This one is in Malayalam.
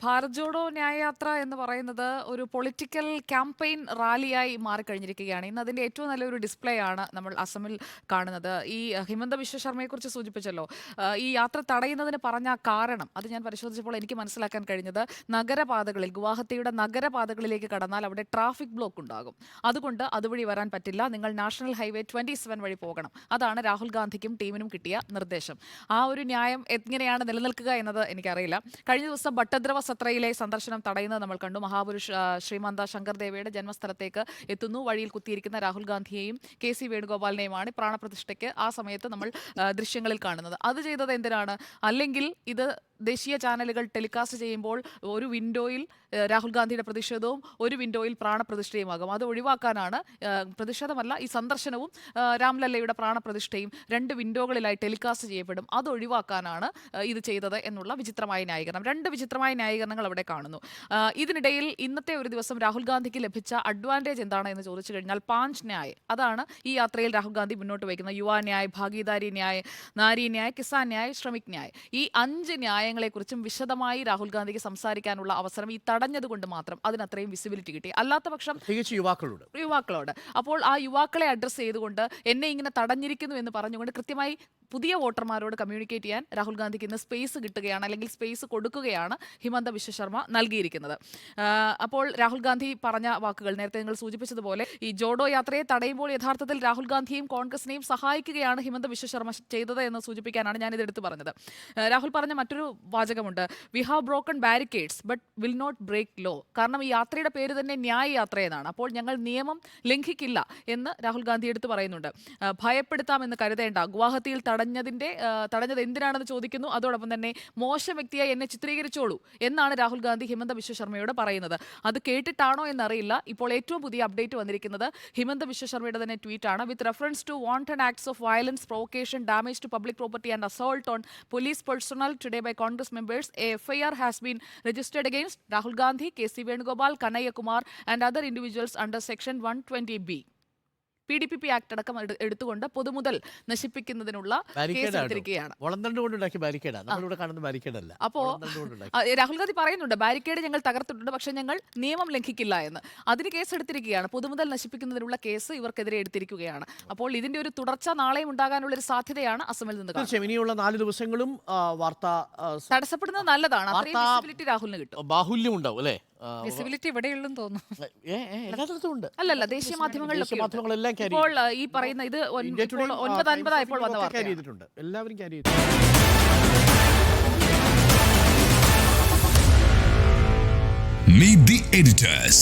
ഭാരത് ജോഡോ ന്യായയാത്ര എന്ന് പറയുന്നത് ഒരു പൊളിറ്റിക്കൽ ക്യാമ്പയിൻ റാലിയായി മാറിക്കഴിഞ്ഞിരിക്കുകയാണ്. ഇന്ന് അതിൻ്റെ ഏറ്റവും നല്ലൊരു ഡിസ്പ്ലേ ആണ് നമ്മൾ അസമിൽ കാണുന്നത്. ഈ ഹിമന്ത ബിശ്വ ശർമ്മയെക്കുറിച്ച് സൂചിപ്പിച്ചല്ലോ. ഈ യാത്ര തടയുന്നതിന് പറഞ്ഞ കാരണം അത് ഞാൻ പരിശോധിച്ചപ്പോൾ എനിക്ക് മനസ്സിലാക്കാൻ കഴിഞ്ഞത്, നഗരപാതകളിൽ ഗുവാഹത്തിയുടെ നഗരപാതകളിലേക്ക് കടന്നാൽ അവിടെ ട്രാഫിക് ബ്ലോക്ക് ഉണ്ടാകും. അതുകൊണ്ട് അതുവഴി വരാൻ പറ്റില്ല, നിങ്ങൾ നാഷണൽ ഹൈവേ 27 വഴി പോകണം. അതാണ് രാഹുൽ ഗാന്ധിക്കും ടീമിനും കിട്ടിയ നിർദ്ദേശം. ആ ഒരു ന്യായം എങ്ങനെയാണ് നിലനിൽക്കുക എന്നത് എനിക്കറിയില്ല. കഴിഞ്ഞ ദിവസം ഭട്ടദ്രവ സത്രയിലെ സന്ദർശനം തടയുന്നത് നമ്മൾ കണ്ടു. മഹാപുരുഷ് ശ്രീമന്ത ശങ്കർദേവയുടെ ജന്മസ്ഥലത്തേക്ക് എത്തുന്നു. വഴിയിൽ കുത്തിയിരിക്കുന്ന രാഹുൽ ഗാന്ധിയെയും KC വേണുഗോപാലിനെയുമാണ് പ്രാണപ്രതിഷ്ഠയ്ക്ക് ആ സമയത്ത് നമ്മൾ ദൃശ്യങ്ങളിൽ കാണുന്നത്. അത് ചെയ്തത് എന്തിനാണ്? അല്ലെങ്കിൽ ഇത് ദേശീയ ചാനലുകൾ ടെലികാസ്റ്റ് ചെയ്യുമ്പോൾ ഒരു വിൻഡോയിൽ രാഹുൽ ഗാന്ധിയുടെ പ്രതിഷേധവും ഒരു വിൻഡോയിൽ പ്രാണപ്രതിഷ്ഠയുമാകും. അത് ഒഴിവാക്കാനാണ്, പ്രതിഷേധമല്ല, ഈ സന്ദർശനവും രാംലല്ലയുടെ പ്രാണപ്രതിഷ്ഠയും 2 വിൻഡോകളിലായി ടെലികാസ്റ്റ് ചെയ്യപ്പെടും. അത് ഒഴിവാക്കാനാണ് ഇത് ചെയ്തത് എന്നുള്ള വിചിത്രമായ ന്യായീകരണം. 2 വിചിത്രമായ ന്യായീകരണങ്ങൾ അവിടെ കാണുന്നു. ഇതിനിടയിൽ ഇന്നത്തെ ഒരു ദിവസം രാഹുൽ ഗാന്ധിക്ക് ലഭിച്ച അഡ്വാൻറ്റേജ് എന്താണ് എന്ന് ചോദിച്ചു കഴിഞ്ഞാൽ പാഞ്ച് ന്യായ്, അതാണ് ഈ യാത്രയിൽ രാഹുൽ ഗാന്ധി മുന്നോട്ട് വയ്ക്കുന്ന യുവാ ന്യായ്, ഭാഗീദാരി ന്യായ്, നാരി ന്യായ്, കിസാൻ ന്യായ്, ശ്രമിക് ന്യായ്. ഈ 5 ന്യായങ്ങളെക്കുറിച്ചും വിശദമായി രാഹുൽ ഗാന്ധിക്ക് സംസാരിക്കാനുള്ള അവസരം ഈ തടഞ്ഞതുകൊണ്ട് മാത്രം അതിനത്രയും വിസിബിലിറ്റി കിട്ടി. അല്ലാത്ത പക്ഷം യുവാക്കളോട് അപ്പോൾ ആ യുവാക്കളെ അഡ്രസ്സ് ചെയ്തുകൊണ്ട് എന്നെ ഇങ്ങനെ തടഞ്ഞിരിക്കുന്നു എന്ന് പറഞ്ഞുകൊണ്ട് കൃത്യമായി പുതിയ വോട്ടർമാരോട് കമ്മ്യൂണിക്കേറ്റ് ചെയ്യാൻ രാഹുൽ ഗാന്ധിക്ക് ഇന്ന് സ്പേസ് കിട്ടുകയാണ്, അല്ലെങ്കിൽ സ്പേസ് കൊടുക്കുകയാണ് ഹിമന്ത ബിശ്വ ശർമ്മ നൽകിയിരിക്കുന്നത്. അപ്പോൾ രാഹുൽ ഗാന്ധി പറഞ്ഞ വാക്കുകൾ നേരത്തെ നിങ്ങൾ സൂചിപ്പിച്ചതുപോലെ, ഈ ജോഡോ യാത്രയെ തടയുമ്പോൾ യഥാർത്ഥത്തിൽ രാഹുൽ ഗാന്ധിയും കോൺഗ്രസിനെയും സഹായിക്കുകയാണ് ഹിമന്ത ബിശ്വ ശർമ്മ ചെയ്തത് എന്ന് സൂചിപ്പിക്കാനാണ് ഞാനിത് എടുത്തു പറഞ്ഞത്. രാഹുൽ പറഞ്ഞ മറ്റൊരു വാചകമുണ്ട്, we have broken barricades but will not break law. കാരണം ഈ യാത്രയുടെ പേര് തന്നെ ന്യായ യാത്ര എന്നാണ്. അപ്പോൾ ഞങ്ങൾ നിയമം ലംഘിക്കില്ല എന്ന് രാഹുൽ ഗാന്ധി എടുത്തു പറയുന്നുണ്ട്. ഭയപ്പെടുത്താമെന്ന് കരുതേണ്ട, ഗുവാഹത്തിയിൽ തടഞ്ഞത് എന്തിനാണെന്ന് ചോദിക്കുന്നു. അതോടൊപ്പം തന്നെ മോശം വ്യക്തിയായി എന്നെ ചിത്രീകരിച്ചോളൂ എന്നാണ് രാഹുൽ ഗാന്ധി ഹിമന്ത ബിശ്വ ശർമ്മയോട് പറയുന്നത്. അത് കേട്ടിട്ടാണോ എന്നറിയില്ല. ഇപ്പോൾ ഏറ്റവും പുതിയ അപ്ഡേറ്റ് വന്നിരിക്കുന്നത് ഹിമന്ത ബിശ്വ ശർമ്മയുടെ തന്നെ ട്വീറ്റാണ്. With reference to wanted acts of violence, provocation, damage to public property and assault on police personnel today by Congress members, a FIR has been registered against Rahul Gandhi, KC Venugopal, Kannaiah Kumar and other individuals under section 120B. PDPP act അടക്കം എടുത്തുകൊണ്ട് പൊതുമുതൽ നശിപ്പിക്കുന്നതിനുള്ള കേസ് എടുത്തിരിക്കുകയാണ്. അപ്പോ രാഹുൽ ഗാന്ധി പറയുന്നുണ്ട്, ബാരിക്കേഡ് ഞങ്ങൾ തകർത്തിട്ടുണ്ട്, പക്ഷെ ഞങ്ങൾ നിയമം ലംഘിക്കില്ല എന്ന്. അതിന് കേസ് എടുത്തിരിക്കുകയാണ്. പൊതുമുതൽ നശിപ്പിക്കുന്നതിനുള്ള കേസ് ഇവർക്കെതിരെ എടുത്തിരിക്കുകയാണ്. അപ്പോൾ ഇതിന്റെ ഒരു തുടർച്ച നാളെയും ഉണ്ടാകാനുള്ള ഒരു സാധ്യതയാണ് അസമിൽ നിന്ന്. ഇനിയുള്ള 4 ദിവസങ്ങളും വാർത്ത തടസ്സപ്പെടുന്നത് നല്ലതാണ്. അത്രയും വിസിബിലിറ്റി രാഹുലിന് കിട്ടും. ബാഹുല്യം ഉണ്ടാവും അല്ലേ? വിസിബിലിറ്റി ഇവിടെയുള്ളെന്ന് തോന്നുന്നു. അല്ലല്ല, ദേശീയ മാധ്യമങ്ങളിലെല്ലാം ഇപ്പോൾ ഈ പറയുന്ന ഇത് 9:50 ആയപ്പോൾ വന്ന വാർത്ത എല്ലാവരും ക്യാരി ചെയ്തിട്ടുണ്ട്. Meet the editors.